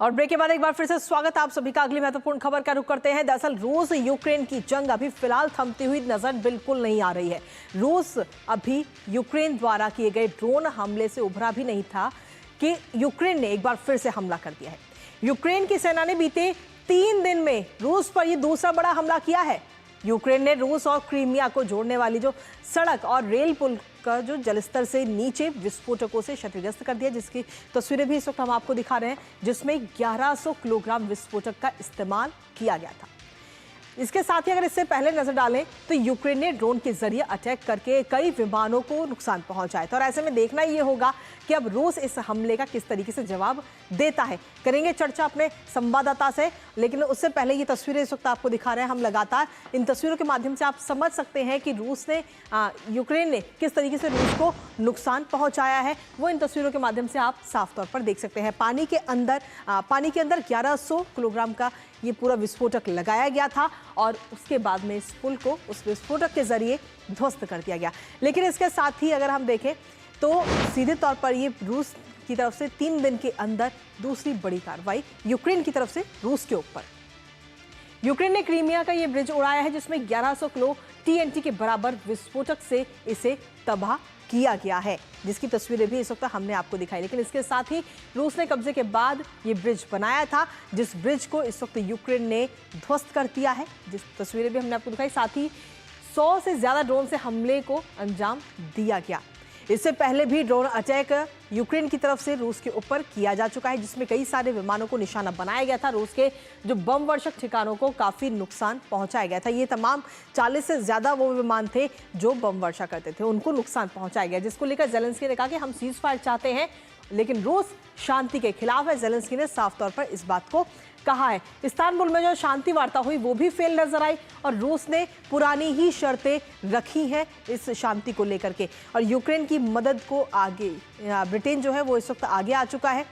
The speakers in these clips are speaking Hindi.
और ब्रेक के बाद एक बार फिर से स्वागत आप सभी का। अगली महत्वपूर्ण खबर का रुख करते हैं। दरअसल रूस यूक्रेन की जंग अभी फिलहाल थमती हुई नजर बिल्कुल नहीं आ रही है। रूस अभी यूक्रेन द्वारा किए गए ड्रोन हमले से उभरा भी नहीं था कि यूक्रेन ने एक बार फिर से हमला कर दिया है। यूक्रेन की सेना ने बीते 3 दिन में रूस पर यह दूसरा बड़ा हमला किया है। यूक्रेन ने रूस और क्रीमिया को जोड़ने वाली जो सड़क और रेल पुल का जो जलस्तर से नीचे विस्फोटकों से क्षतिग्रस्त कर दिया, जिसकी तस्वीरें भी इस वक्त हम आपको दिखा रहे हैं, जिसमें 1100 किलोग्राम विस्फोटक का इस्तेमाल किया गया था। इसके साथ ही अगर इससे पहले नजर डालें तो यूक्रेन ने ड्रोन के जरिए अटैक करके कई विमानों को नुकसान पहुंचाया था। और ऐसे में देखना ये होगा कि अब रूस इस हमले का किस तरीके से जवाब देता है। करेंगे चर्चा अपने संवाददाता से, लेकिन उससे पहले ये तस्वीरें इस वक्त आपको दिखा रहे हैं हम। लगातार इन तस्वीरों के माध्यम से आप समझ सकते हैं कि यूक्रेन ने किस तरीके से रूस को नुकसान पहुंचाया है। वो इन तस्वीरों के माध्यम से आप साफ तौर पर देख सकते हैं। पानी के अंदर 1100 किलोग्राम का ये पूरा विस्फोटक लगाया गया था और उसके बाद में इस पुल को उस विस्फोटक के जरिए ध्वस्त कर दिया गया। लेकिन इसके साथ ही अगर हम देखें तो सीधे तौर पर ये रूस की तरफ से 3 दिन के अंदर दूसरी बड़ी कार्रवाई यूक्रेन की तरफ से रूस के ऊपर। यूक्रेन ने क्रीमिया का ये ब्रिज उड़ाया है, जिसमें 1100 किलो TNT के बराबर विस्फोटक से इसे तबाह किया गया है, जिसकी तस्वीरें भी इस वक्त हमने आपको दिखाई। लेकिन इसके साथ ही रूस ने कब्जे के बाद ये ब्रिज बनाया था, जिस ब्रिज को इस वक्त यूक्रेन ने ध्वस्त कर दिया है, जिस तस्वीरें भी हमने आपको दिखाई। साथ ही 100 से ज्यादा ड्रोन से हमले को अंजाम दिया गया। इससे पहले भी ड्रोन अटैक यूक्रेन की तरफ से रूस के ऊपर किया जा चुका है, जिसमें कई सारे विमानों को निशाना बनाया गया था। रूस के जो बम वर्षक ठिकानों को काफी नुकसान पहुंचाया गया था। ये तमाम 40 से ज्यादा वो विमान थे जो बम वर्षा करते थे, उनको नुकसान पहुंचाया गया, जिसको लेकर जेलेंस्की ने कहा कि हम सीज फायर चाहते हैं, लेकिन रूस शांति के खिलाफ है। जेलेंस्की ने साफ तौर पर इस बात को कहा है। इस्तांबुल में जो शांति वार्ता हुई वो भी फेल नजर आई और रूस ने पुरानी ही शर्तें रखी हैं इस शांति को लेकर के। और यूक्रेन की मदद को आगे ब्रिटेन जो है वो इस वक्त आगे आ चुका है।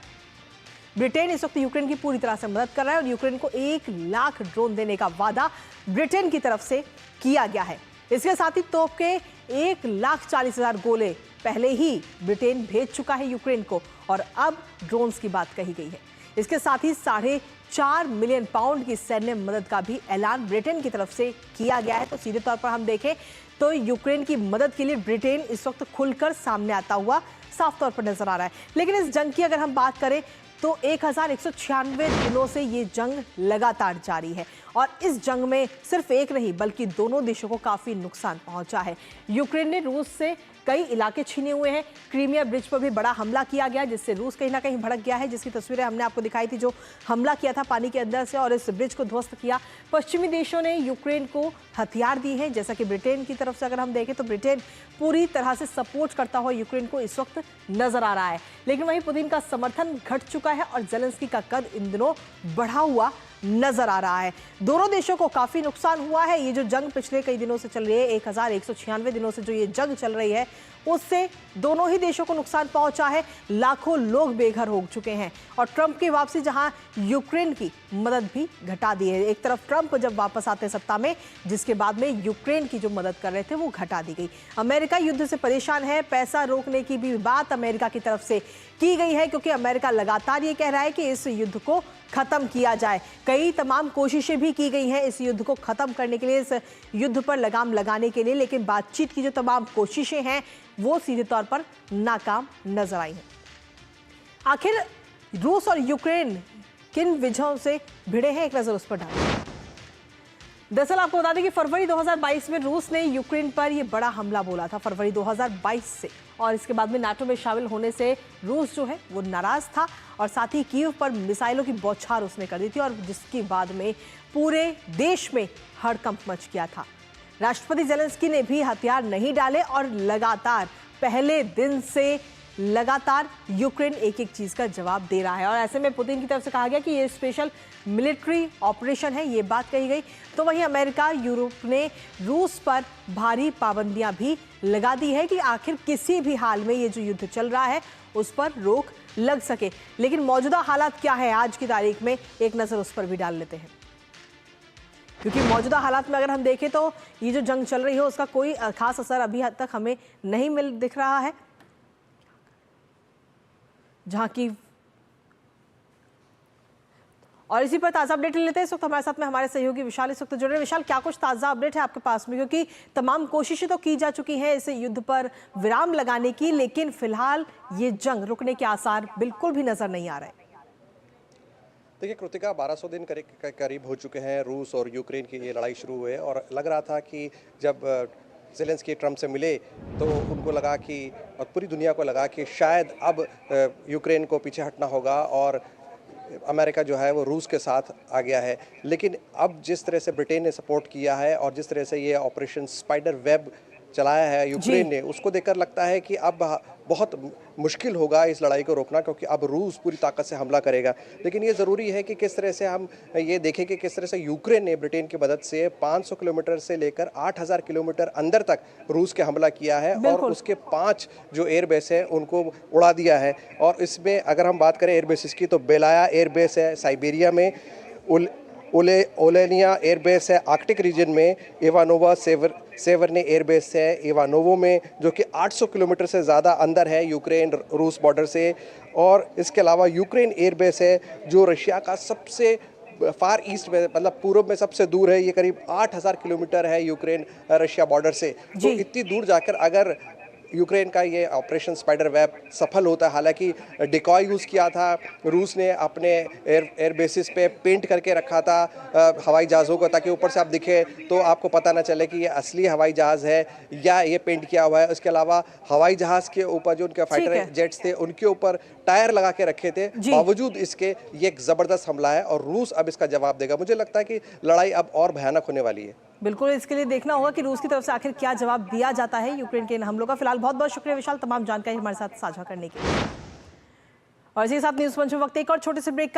ब्रिटेन इस वक्त यूक्रेन की पूरी तरह से मदद कर रहा है और यूक्रेन को 1 लाख ड्रोन देने का वादा ब्रिटेन की तरफ से किया गया है। इसके साथ ही तोप के 1,40,000 गोले पहले ही ब्रिटेन भेज चुका है यूक्रेन को और अब ड्रोन्स की बात कही गई है। इसके साथ ही 4.5 मिलियन पाउंड की सैन्य मदद का भी ऐलान ब्रिटेन की तरफ से किया गया है। तो सीधे तौर पर हम देखें तो यूक्रेन की मदद के लिए ब्रिटेन इस वक्त खुलकर सामने आता हुआ साफ तौर पर नजर आ रहा है। लेकिन इस जंग की अगर हम बात करें तो 1196 दिनों से ये जंग लगातार जारी है और इस जंग में सिर्फ एक नहीं बल्कि दोनों देशों को काफी नुकसान पहुंचा है। यूक्रेन ने रूस से कई इलाके छीने हुए हैं। क्रीमिया ब्रिज पर भी बड़ा हमला किया गया, जिससे रूस कहीं ना कहीं भड़क गया है, जिसकी तस्वीरें हमने आपको दिखाई थी, जो हमला किया था पानी के अंदर से और इस ब्रिज को ध्वस्त किया। पश्चिमी देशों ने यूक्रेन को हथियार दिए हैं, जैसा कि ब्रिटेन की तरफ से अगर हम देखें तो ब्रिटेन पूरी तरह से सपोर्ट करता हुआ यूक्रेन को इस वक्त नजर आ रहा है। लेकिन वहीं पुतिन का समर्थन घट चुका है और जेलेंस्की का कद इन दिनों बढ़ा हुआ नजर आ रहा है। दोनों देशों को काफी नुकसान हुआ है। ये जो जंग पिछले कई दिनों से चल रही है, 1196 दिनों से जो ये जंग चल रही है, उससे दोनों ही देशों को नुकसान पहुंचा है। लाखों लोग बेघर हो चुके हैं और ट्रंप की वापसी जहां यूक्रेन की मदद भी घटा दी है। एक तरफ ट्रंप जब वापस आते सत्ता में, जिसके बाद में यूक्रेन की जो मदद कर रहे थे वो घटा दी गई। अमेरिका युद्ध से परेशान है। पैसा रोकने की भी बात अमेरिका की तरफ से की गई है, क्योंकि अमेरिका लगातार ये कह रहा है कि इस युद्ध को खत्म किया जाए। कई तमाम कोशिशें भी की गई हैं इस युद्ध को खत्म करने के लिए, इस युद्ध पर लगाम लगाने के लिए, लेकिन बातचीत की जो तमाम कोशिशें हैं वो सीधे तौर पर नाकाम नजर आई हैं। आखिर रूस और यूक्रेन किन वजहों से भिड़े हैं, एक नजर उस पर डालें। दरअसल आपको बता दें कि फरवरी 2022 में रूस ने यूक्रेन पर यह बड़ा हमला बोला था, फरवरी 2022 से, और इसके बाद में नाटो में शामिल होने से रूस जो है वो नाराज था और साथ ही कीव पर मिसाइलों की बौछार उसने कर दी थी और जिसके बाद में पूरे देश में हड़कंप मच गया था। राष्ट्रपति जेलेंस्की ने भी हथियार नहीं डाले और लगातार पहले दिन से लगातार यूक्रेन एक एक चीज का जवाब दे रहा है और ऐसे में पुतिन की तरफ से कहा गया कि ये स्पेशल मिलिट्री ऑपरेशन है, ये बात कही गई। तो वहीं अमेरिका, यूरोप ने रूस पर भारी पाबंदियां भी लगा दी है कि आखिर किसी भी हाल में ये जो युद्ध चल रहा है उस पर रोक लग सके। लेकिन मौजूदा हालात क्या है आज की तारीख में, एक नजर उस पर भी डाल लेते हैं, क्योंकि मौजूदा हालात में अगर हम देखें तो ये जो जंग चल रही है उसका कोई खास असर अभी तक हमें नहीं दिख रहा है। जहां की और इसी पर ताज़ा अपडेट लेते हैं। इस वक्त हमारे साथ में हमारे सहयोगी विशाल इस वक्त जुड़े हैं। विशाल, क्या कुछ ताज़ा अपडेट है आपके पास में, क्योंकि तमाम कोशिशें तो की जा चुकी हैं इस युद्ध पर विराम लगाने की, लेकिन फिलहाल ये जंग रुकने के आसार बिल्कुल भी नजर नहीं आ रहे। देखिए कृतिका, 1200 दिन करीब हो चुके हैं रूस और यूक्रेन की ये लड़ाई शुरू हुए, और लग रहा था कि जब ज़ेलेंस्की ट्रंप से मिले तो उनको लगा कि, और पूरी दुनिया को लगा कि शायद अब यूक्रेन को पीछे हटना होगा और अमेरिका जो है वो रूस के साथ आ गया है। लेकिन अब जिस तरह से ब्रिटेन ने सपोर्ट किया है और जिस तरह से ये ऑपरेशन स्पाइडर वेब चलाया है यूक्रेन ने, उसको देखकर लगता है कि अब बहुत मुश्किल होगा इस लड़ाई को रोकना, क्योंकि अब रूस पूरी ताकत से हमला करेगा। लेकिन ये ज़रूरी है कि किस तरह से हम ये देखें कि किस तरह से यूक्रेन ने ब्रिटेन की मदद से 500 किलोमीटर से लेकर 8000 किलोमीटर अंदर तक रूस के हमला किया है और उसके 5 जो एयरबेस हैं उनको उड़ा दिया है। और इसमें अगर हम बात करें एयरबेसिस की, तो बेलाया एयरबेस है साइबेरिया में, ओलेनिया एयरबेस है आर्कटिक रीजन में, इवानोवा सेवर्ने एयरबेस है इवानोवो में, जो कि 800 किलोमीटर से ज़्यादा अंदर है यूक्रेन रूस बॉर्डर से। और इसके अलावा यूक्रेन एयरबेस है जो रशिया का सबसे फार ईस्ट में, मतलब पूर्व में सबसे दूर है। ये करीब 8000 किलोमीटर है यूक्रेन रशिया बॉर्डर से। तो इतनी दूर जाकर अगर यूक्रेन का ये ऑपरेशन स्पाइडर वेब सफल होता है, हालांकि डिकॉय यूज़ किया था रूस ने, अपने एयर बेसिस पे पेंट करके रखा था हवाई जहाज़ों को, ताकि ऊपर से आप दिखे तो आपको पता ना चले कि ये असली हवाई जहाज़ है या ये पेंट किया हुआ है। उसके अलावा हवाई जहाज़ के ऊपर जो उनके फाइटर जेट्स थे उनके ऊपर टायर लगा के रखे थे। बावजूद इसके ये एक ज़बरदस्त हमला है और रूस अब इसका जवाब देगा। मुझे लगता है कि लड़ाई अब और भयानक होने वाली है। बिल्कुल, इसके लिए देखना होगा कि रूस की तरफ से आखिर क्या जवाब दिया जाता है यूक्रेन के इन हमलों का। फिलहाल बहुत बहुत शुक्रिया विशाल, तमाम जानकारी हमारे साथ साझा करने के लिए। और इसी के साथ न्यूज़ पंच में वक्त एक और छोटे से ब्रेक का